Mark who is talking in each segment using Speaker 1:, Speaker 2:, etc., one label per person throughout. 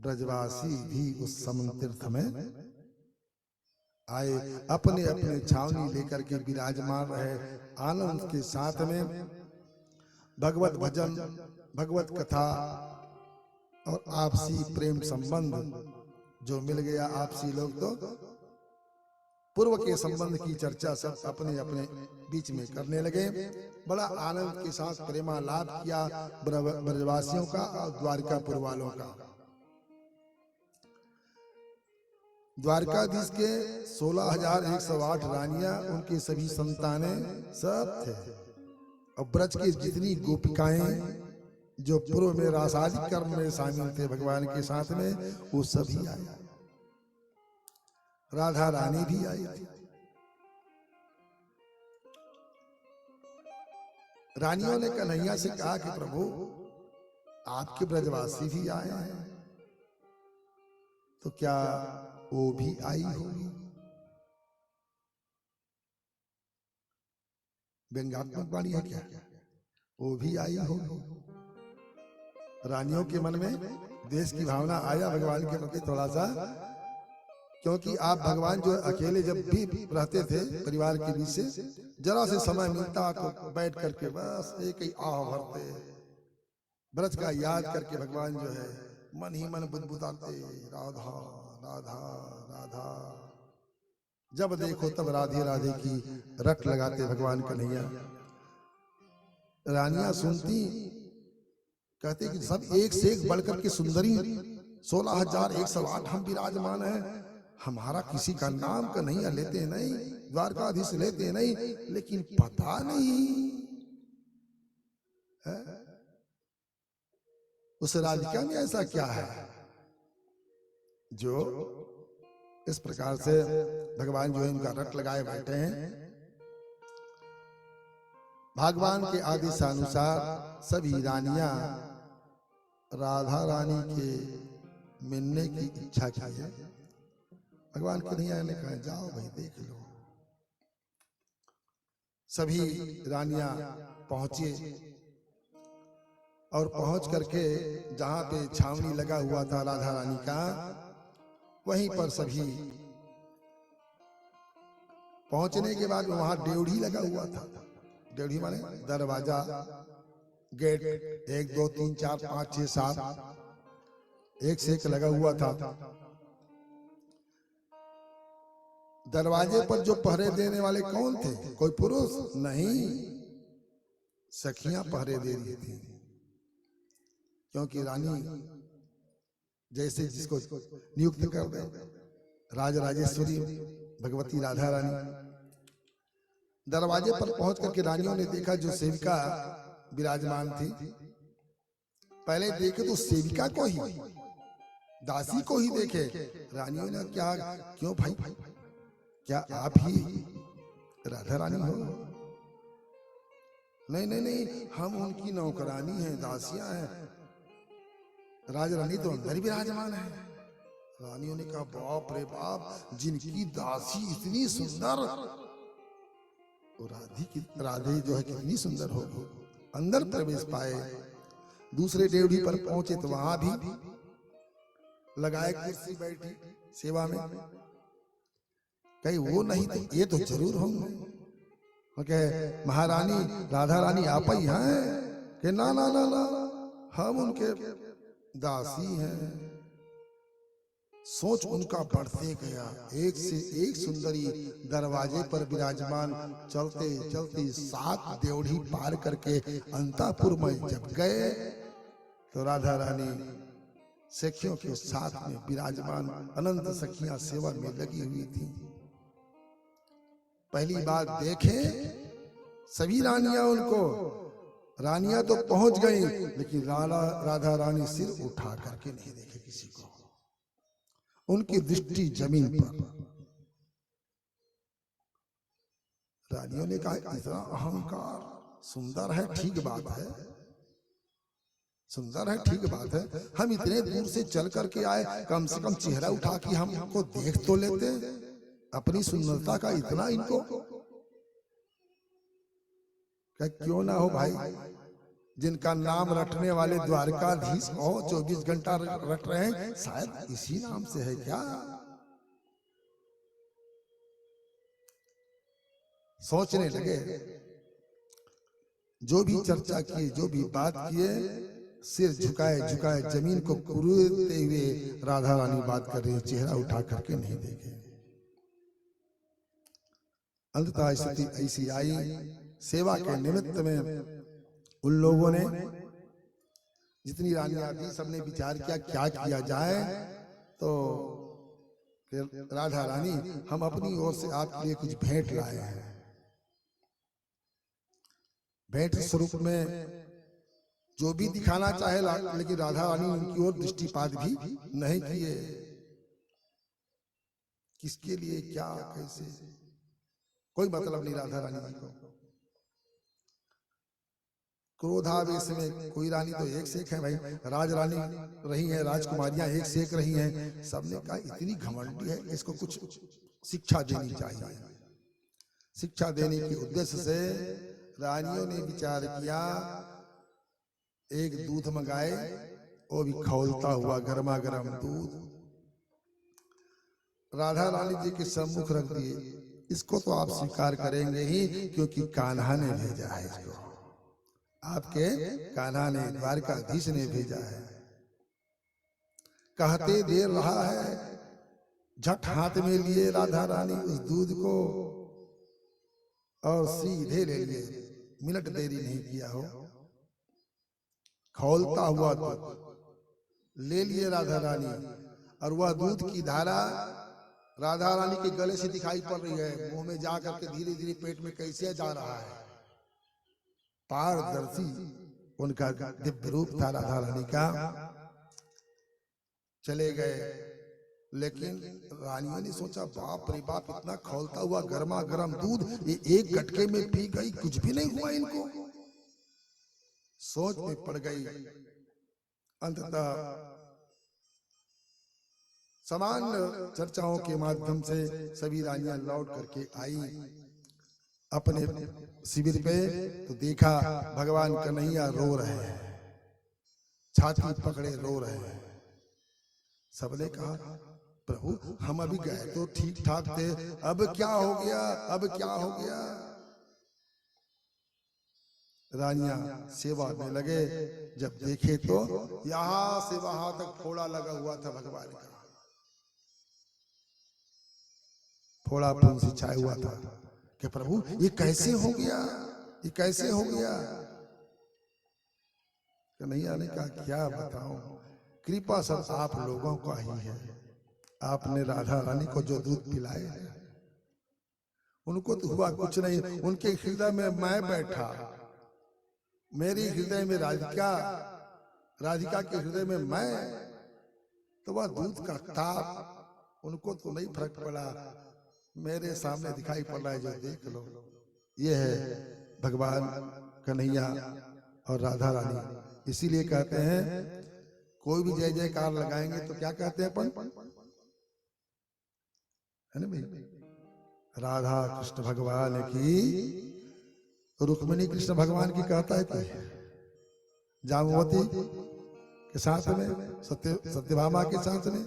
Speaker 1: ब्रजवासी भी उस समन तीर्थ में आए, अपने अपने छावनी लेकर के विराजमान रहे। आनंद के साथ में भगवत भजन, भगवत कथा और आपसी प्रेम संबंध जो मिल गया। आपसी लोग तो पूर्व के संबंध की चर्चा सब अपने अपने बीच में करने लगे। बड़ा आनंद के साथ प्रेमालाप किया ब्रजवासियों का और द्वारकापुर वालों का। द्वारकाधीश के 16,108 रानियां, उनकी सभी संतानें सब थे। और ब्रज की जितनी गोपिकाएं जो पूर्व में रासादिक कर्म में शामिल थे भगवान के साथ में, वो सभी आई। राधा रानी भी आई थी। रानियों ने कन्हैया से कहा कि प्रभु आपके ब्रजवासी भी आए हैं, तो क्या वो भी आई होगी? व्यंग्यात्मक वाणी है क्या? वो भी आई होगी। रानियों के मन में देश की भावना आया भगवान के प्रति थोड़ा सा, क्योंकि आप भगवान जो अकेले जब भी रहते थे परिवार के बीच से, जरा से समय मिलता तो बैठ करके बस एक ही आह भरते, ब्रज का याद करके भगवान जो है मन ही मन बुदबुदाते, राधा राधा राधा। जब देखो तब राधे राधे की रट लगाते भगवान कन्हैया। रानियां सुनती, कहते कि सब एक से एक बढ़कर के सुंदरी 16,108 हम विराजमान हैं, हमारा किसी का नाम का नहीं लेते नहीं, द्वारकाधीश लेते नहीं, लेकिन पता नहीं है उस राधिका में ऐसा क्या है जो इस प्रकार से भगवान जो है इनका रट लगाए बैठे हैं। भगवान के आदेश अनुसार सभी रानियां राधा रानी के मिलने की इच्छा की है। भगवान कन्हैया ने कहा जाओ भाई देख लो। सभी रानियां पहुंचे और पहुंच करके जहां पे छावनी लगा हुआ था राधा रानी का, वहीं पर सभी पहुंचने के बाद वहां ड्योढ़ी लगा हुआ था। ड्योढ़ी माने दरवाजा, गेट 1 2 3 4 5 6 7 एक से एक लगा हुआ था। दरवाजे पर जो पहरे देने वाले कौन थे? कोई पुरुष नहीं, सखियां पहरे दे रही थी। क्योंकि रानी जैसे जिसको नियुक्त कर दे, राजराजेश्वरी भगवती राधा रानी। दरवाजे पर पहुंच करके रानियों ने देखा जो सेविका विराजमान थी। पहले देखे तो सेविका को ही, दासी को ही देखे। रानियों ने क्या, क्यों भाई, क्या आप ही राधा रानी हो? नहीं नहीं नहीं, हम उनकी नौकरानी हैं, दासियां हैं। राज रानी तो अंदर विराजमान है। रानियों ने कहा बाप रे बाप, जिनकी दासी इतनी सुंदर, राधे जो है कितनी सुंदर होगी। अंदर प्रवेश पाए। दूसरे ड्योढ़ी पर पहुंचे तो वहां भी लगाए कुर्सी, बैठी सेवा में। कहीं वो नहीं तो ये तो जरूर होंगे। महारानी राधा रानी आप ही हैं? कि ना ना ना ना, हम उनके दासी हैं। सोच उनका बढ़ते गया। एक से एक सुंदरी दरवाजे पर विराजमान। चलते चलते 7 ड्योढ़ी पार करके अंतापुर में जब गए तो राधा रानी सखियों के साथ में विराजमान, अनंत सखियां सेवा में लगी हुई थी। पहली बात देखे सभी रानियां उनको, रानियां तो पहुंच गई, लेकिन राधा रानी सिर उठा करके नहीं देखे किसी को। उनकी दृष्टि जमीन पर। रानियों ने कहा इतना अहंकार, सुंदर है ठीक बात है, सुंदर है ठीक बात है, हम इतने दूर से चल करके आए, कम से कम चेहरा उठा के हमको देख तो लेते। अपनी सुंदरता का इतना इनको क्या? क्यों ना हो भाई, जिनका नाम रटने वाले द्वारकाधीश और 24 घंटा रट रहे हैं, शायद इसी नाम से है क्या? सोचने लगे। जो भी चर्चा किए, जो भी बात किए, सिर झुकाए झुकाए जमीन को कुरेदते हुए राधा रानी बात कर रही, चेहरा उठा करके नहीं देखे। अंततः स्थिति ऐसी आई, सेवा के निमित्त में उन लोगों ने, जितनी रानियां थी, सबने विचार किया क्या किया जाए। तो राधा रानी, हम अपनी ओर से आपके लिए कुछ भेंट लाए हैं। भेंट स्वरूप में जो भी दिखाना चाहे, लेकिन राधा रानी उनकी ओर दृष्टिपात भी नहीं किए। किसके लिए, क्या, कैसे, कोई मतलब नहीं राधा रानी जी को। क्रोधावेश में कोई रानी तो एक से एक है भाई, राज रानी रही है, राजकुमारियां एक से एक रही हैं। सबने कहा इतनी घमंडी है, इसको कुछ शिक्षा देनी चाहिए। शिक्षा देने के उद्देश्य से रानियों ने विचार किया, एक दूध मंगाए, वो भी खौलता हुआ गर्मा गर्म दूध राधा रानी जी के सम्मुख रख दिए। इसको तो आप स्वीकार करेंगे ही, क्योंकि कान्हा ने भेजा है इसको, आपके कान्हा ने, द्वारकाधीश ने भेजा है। कहते देर रहा है, झट हाथ में लिए राधा रानी उस दूध को और सीधे ले लिए। मिनट देरी नहीं किया हो, खौलता हुआ दूध ले लिए राधा रानी। और वह दूध की धारा राधा रानी के गले से दिखाई पड़ रही है, मुंह में जा करके धीरे धीरे पेट में कैसे जा रहा है। पारदर्शी उनका दिव्य रूप था राधा रानी का। चले गए, लेकिन रानियों ने सोचा बाप रे बाप, इतना खौलता हुआ गर्मा गर्म दूध ये एक गटके में पी गई, कुछ भी नहीं हुआ इनको। सोच में पड़ गई। अंततः सामान्य चर्चाओं के माध्यम से सभी रानियां लौट करके आई अपने शिविर पे। तो देखा भगवान कन्हैया रो रहे हैं, छाती पकड़े रो रहे हैं। सबने कहा प्रभु हम अभी गए तो ठीक ठाक थे, अब क्या हो गया, अब क्या हो गया। रानियां सेवा में लगे, जब देखे तो यहां से वहां तक फोड़ा लगा हुआ था भगवान का। फोड़ा फूल से छाया हुआ था कि प्रभु ये कैसे हो गया, ये कैसे हो गया। कन्हैया ने कहा क्या बताऊं, कृपा सब आप लोगों का ही है। आपने राधा रानी को जो दूध पिलाए, उनको तो हुआ कुछ नहीं। उनके हृदय में मैं बैठा, मेरी हृदय में राधिका, राधिका के हृदय में मैं, तो वह दूध का ताप उनको तो नहीं फर्क पड़ा। मेरे सामने दिखाई पड़ रहा है, जो देख लो। ये है भगवान कन्हैया और राधा रानी। इसीलिए कहते हैं कोई भी जय जयकार लगाएंगे तो क्या कहते हैं अपन, है ना भाई, राधा कृष्ण भगवान की, रुक्मिणी कृष्ण भगवान की कहता है कि जामवती के साथ में, सत्यभामा के साथ में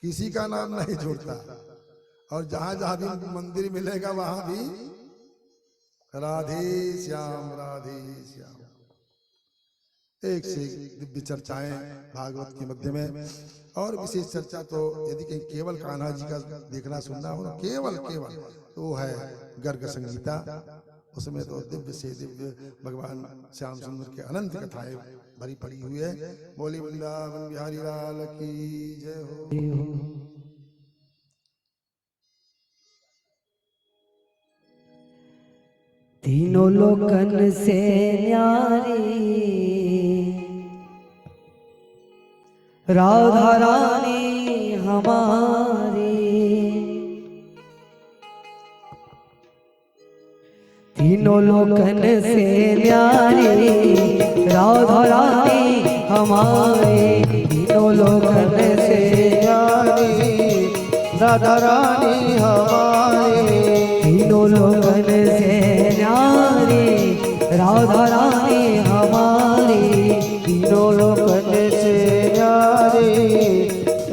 Speaker 1: किसी का नाम नहीं छोड़ता। और जहां जहां भी मंदिर मिलेगा वहां भी राधे श्याम राधे श्याम। एक से दिव्य चर्चाएं भागवत के मध्य में। और विशेष चर्चा तो यदि कहीं केवल कान्हा जी का देखना सुनना हो, केवल केवल तो है गर्ग संगीता। उसमें तो दिव्य से दिव्य भगवान श्याम सुंदर के अनंत कथाएं भरी पड़ी हुई है। बोली वृंदावन बिहारी लाल की जय हो।
Speaker 2: तीनों लोकन से न्यारी राधा रानी हमारी, तीनों लोकन से न्यारी राधा रानी हमारी, तीनों लोकन से न्यारी राधा रानी हमारी, तीनों लोकन से न्यारी राधा रानी हमारी।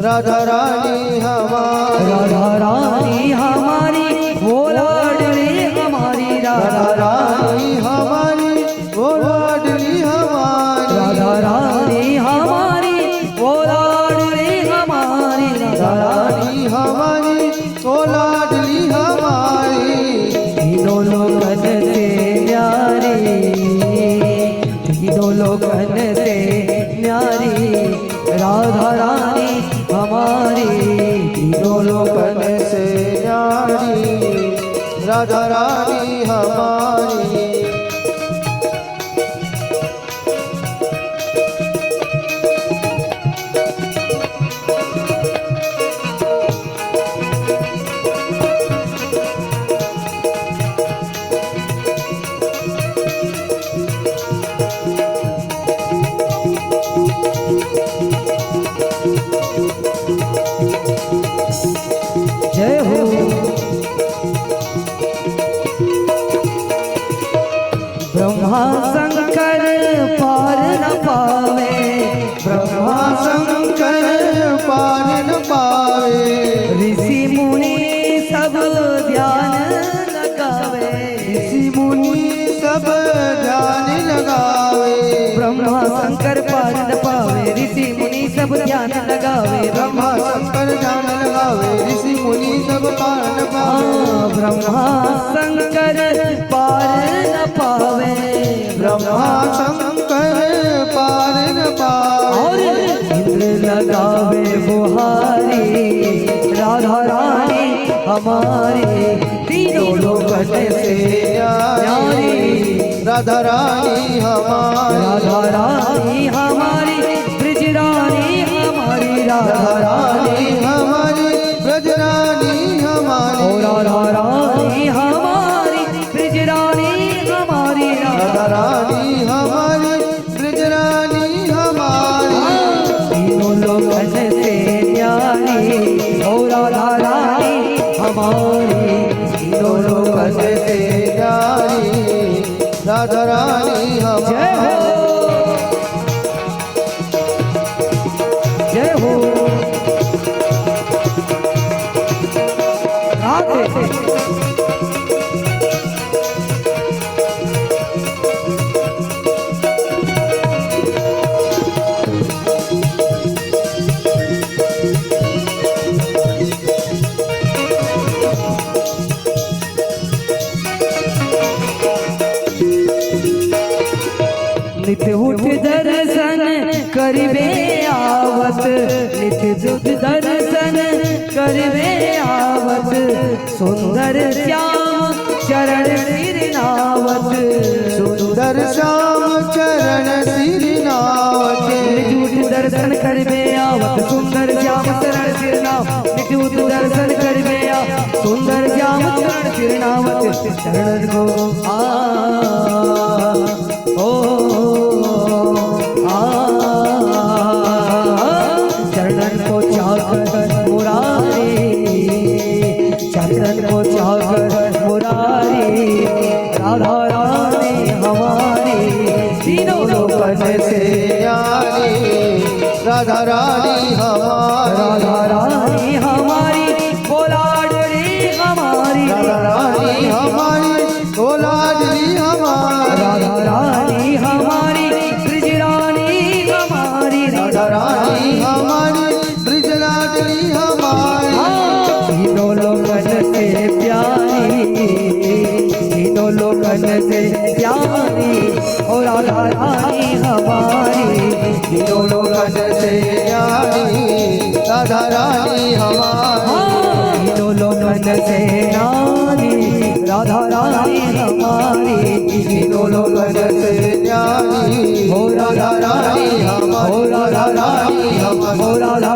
Speaker 3: राधा रानी हमारी,
Speaker 2: राधा रानी हमारी वो लाडली हमारी,
Speaker 3: राधा रानी हमारी वो लाडली हमारी,
Speaker 2: राधा रानी हमारी वो लाडली हमारी,
Speaker 3: राधा रानी हमारी वो लाडली हमारी।
Speaker 2: तीनों लोकन से न्यारी, तीनों लोकन से न्यारी राधा रानी हमारी, तीनों लोकन
Speaker 3: से न्यारी राधा रानी हमारी।
Speaker 2: जय हो। ब्रह्मा शंकर पार न पावे,
Speaker 3: ब्रह्मा शंकर पार न पावे,
Speaker 2: ऋषि मुनि सब ध्यान लगावे,
Speaker 3: ऋषि मुनि सब ध्यान लगावे।
Speaker 2: ब्रह्मा शंकर पार न पावे, ऋषि मुनि सब ध्यान लगावे,
Speaker 3: ब्रह्मा शंकर ध्यान लगावे, ऋषि मुनि सब पार न पावे।
Speaker 2: ब्रह्मा शंकर पार न पावे,
Speaker 3: ब्रह्मा शंकर पार न पावे,
Speaker 2: और इंद्र लगावे बुहारी राधा रानी हमारी, तीनों लोकन से न्यारी
Speaker 3: राधा रानी हमारी,
Speaker 2: राधा रानी हमारी ब्रज रानी हमारी, राधा रानी
Speaker 3: हमारी ब्रज रानी हमारी,
Speaker 2: ओ राधा रानी हमारी ब्रज रानी हमारी,
Speaker 3: राधा रानी हमारी ब्रज रानी हमारी।
Speaker 2: तीनों लोकन से न्यारी ओ राधा रानी हमारी, तीनों लोकन से
Speaker 3: न्यारी राधा रानी हमारी।
Speaker 2: जय हो, जय हो राधे। नित्य उठ दर्शन करवे आवत, नित्य दुख दर्शन करवे आवत, सुंदर श्याम चरण सिर नावत,
Speaker 3: सुंदर श्याम चरण सिर नावते,
Speaker 2: नित्य दर्शन करवे आवत, सुंदर श्याम चरण सिर नावत, नित्य दर्शन करवे आवत, सुंदर श्याम चरण सिर नावत, चरण को चरण को चाकर मुरारी, चरण को चाकर मुरारी राधा रानी हमारी, तीनों लोकन से
Speaker 3: न्यारी राधा रानी हमारी,
Speaker 2: राधा रानी हमारी वो लाडली हमारी,
Speaker 3: राधा रानी हमारी वो लाडली हमारी,
Speaker 2: राधा रानी हमारी ब्रज रानी हमारी,
Speaker 3: राधा रानी हमारी ब्रज लाडली हमारी।
Speaker 2: तीनों लोकन से प्यारी, तीनों लोकन से प्यारी और राधा रानी हमारी,
Speaker 3: तीनों लोकन से न्यारी राधा रानी हमारी,
Speaker 2: तीनों लोकन से नारी राधा रानी हमारी,
Speaker 3: तीनों लोकन से न्यारी
Speaker 2: हो राधा रानी
Speaker 3: हमारी,
Speaker 2: हो राधा रानी
Speaker 3: हमारी,
Speaker 2: हो राधा